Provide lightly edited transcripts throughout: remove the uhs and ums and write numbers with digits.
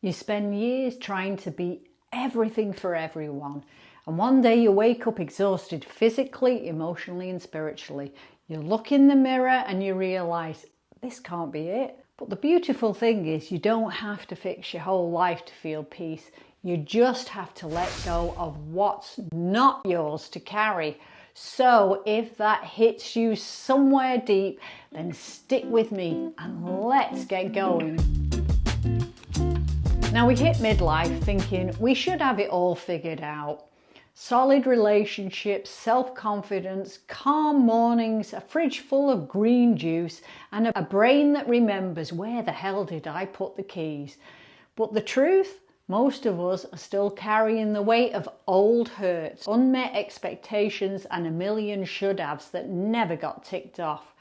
You spend years trying to be everything for everyone. And one day you wake up exhausted physically, emotionally, and spiritually. You look in the mirror and you realize this can't be it. But the beautiful thing is you don't have to fix your whole life to feel peace. You just have to let go of what's not yours to carry. So if that hits you somewhere deep, then stick with me and let's get going. Now we hit midlife thinking we should have it all figured out. Solid relationships, self-confidence, calm mornings, a fridge full of green juice, and a brain that remembers where the hell did I put the keys. But the truth? Most of us are still carrying the weight of old hurts, unmet expectations, and a million should-haves that never got ticked off.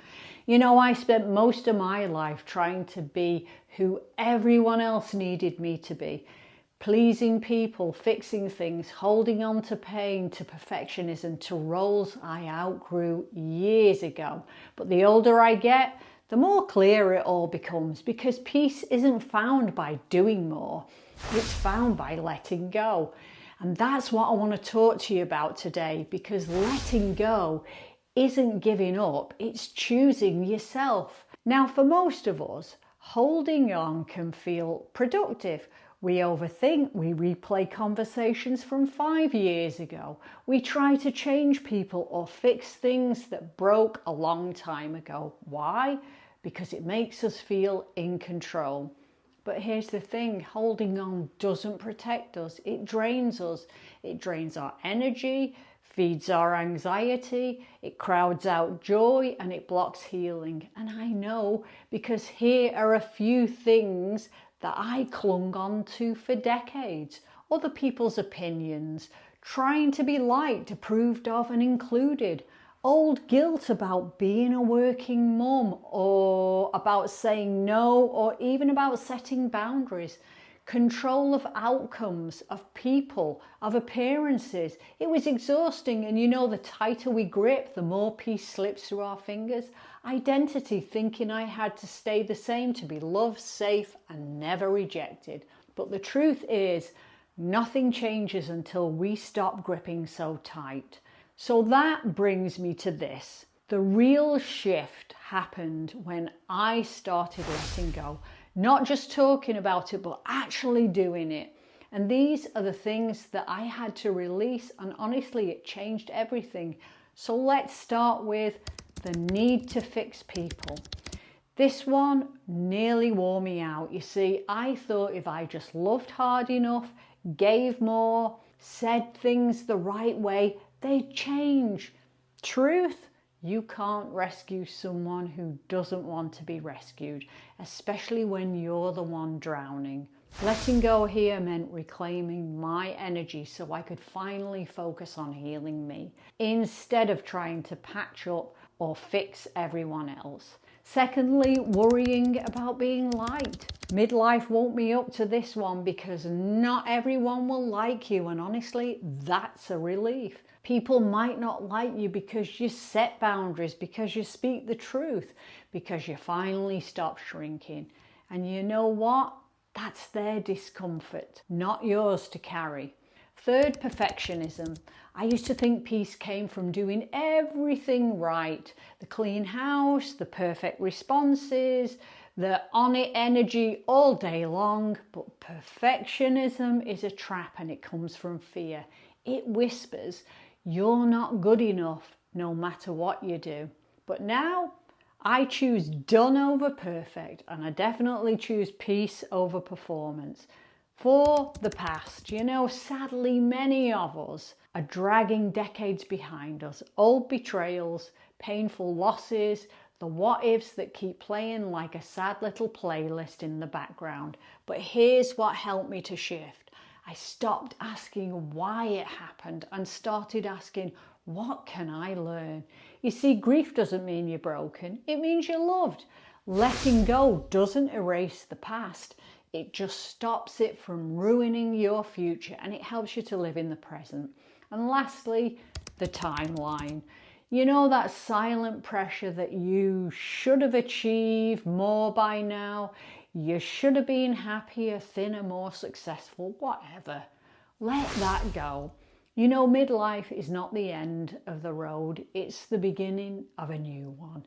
You know, I spent most of my life trying to be who everyone else needed me to be. Pleasing people, fixing things, holding on to pain, to perfectionism, to roles I outgrew years ago. But the older I get, the more clear it all becomes, because peace isn't found by doing more. It's found by letting go. And that's what I want to talk to you about today, because letting go isn't giving up, it's choosing yourself. Now, for most of us, holding on can feel productive. We overthink, we replay conversations from 5 years ago. We try to change people or fix things that broke a long time ago. Why? Because it makes us feel in control. But here's the thing, holding on doesn't protect us. It drains us. It drains our energy, feeds our anxiety, it crowds out joy, and it blocks healing. And I know, because here are a few things that I clung on to for decades. Other people's opinions, trying to be liked, approved of, and included. Old guilt about being a working mum, or about saying no, or even about setting boundaries. Control of outcomes, of people, of appearances. It was exhausting, and you know, the tighter we grip, the more peace slips through our fingers. Identity, thinking I had to stay the same to be loved, safe, and never rejected. But the truth is, nothing changes until we stop gripping so tight. So that brings me to this. The real shift happened when I started letting go. Not just talking about it, but actually doing it. And these are the things that I had to release, and honestly, it changed everything. So let's start with the need to fix people. This one nearly wore me out. You see, I thought if I just loved hard enough, gave more, said things the right way, they'd change. Truth? You can't rescue someone who doesn't want to be rescued, especially when you're the one drowning. Letting go here meant reclaiming my energy so I could finally focus on healing me, instead of trying to patch up or fix everyone else. Secondly, worrying about being liked. Midlife woke me up to this one, because not everyone will like you, and honestly, that's a relief. People might not like you because you set boundaries, because you speak the truth, because you finally stop shrinking. And you know what? That's their discomfort, not yours to carry. Third, perfectionism. I used to think peace came from doing everything right. The clean house, the perfect responses, the on it energy all day long. But perfectionism is a trap, and it comes from fear. It whispers, you're not good enough no matter what you do. But now I choose done over perfect, and I definitely choose peace over performance. For the past, you know, sadly many of us are dragging decades behind us. Old betrayals, painful losses, the what ifs that keep playing like a sad little playlist in the background. But here's what helped me to shift. I stopped asking why it happened and started asking, what can I learn? You see, grief doesn't mean you're broken. It means you're loved. Letting go doesn't erase the past. It just stops it from ruining your future, and it helps you to live in the present. And lastly, the timeline. You know, that silent pressure that you should have achieved more by now. you should have been happier, thinner, more successful, whatever. Let that go. You know, midlife is not the end of the road, it's the beginning of a new one.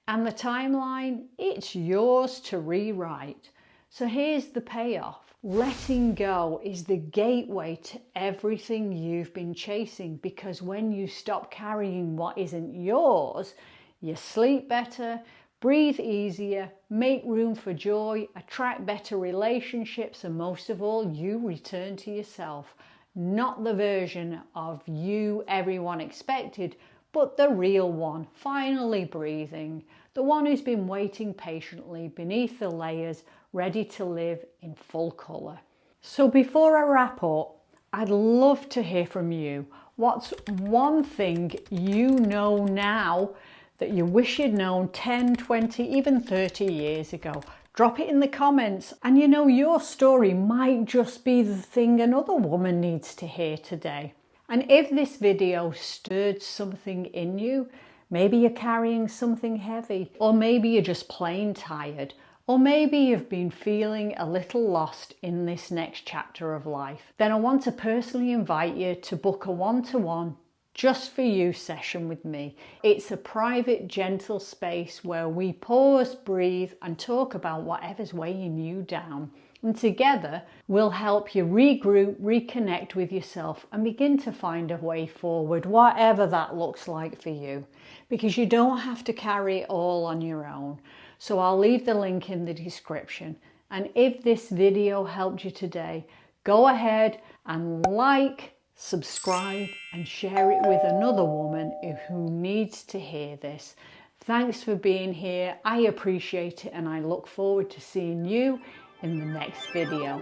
And the timeline, it's yours to rewrite. So here's the payoff. Letting go is the gateway to everything you've been chasing, because when you stop carrying what isn't yours, you sleep better, breathe easier, make room for joy, attract better relationships, and most of all, you return to yourself. Not the version of you everyone expected, but the real one, finally breathing. The one who's been waiting patiently beneath the layers, ready to live in full colour. So before I wrap up, I'd love to hear from you. What's one thing you know now that you wish you'd known 10, 20, even 30 years ago? Drop it in the comments, and you know, your story might just be the thing another woman needs to hear today. And if this video stirred something in you, maybe you're carrying something heavy, or maybe you're just plain tired, or maybe you've been feeling a little lost in this next chapter of life, then I want to personally invite you to book a one-to-one just for you session with me. It's a private, gentle space where we pause, breathe, and talk about whatever's weighing you down. And together, we'll help you regroup, reconnect with yourself, and begin to find a way forward, whatever that looks like for you. Because you don't have to carry it all on your own. So I'll leave the link in the description. And if this video helped you today, go ahead and like, subscribe, and share it with another woman who needs to hear this. Thanks for being here. I appreciate it, and I look forward to seeing you in the next video.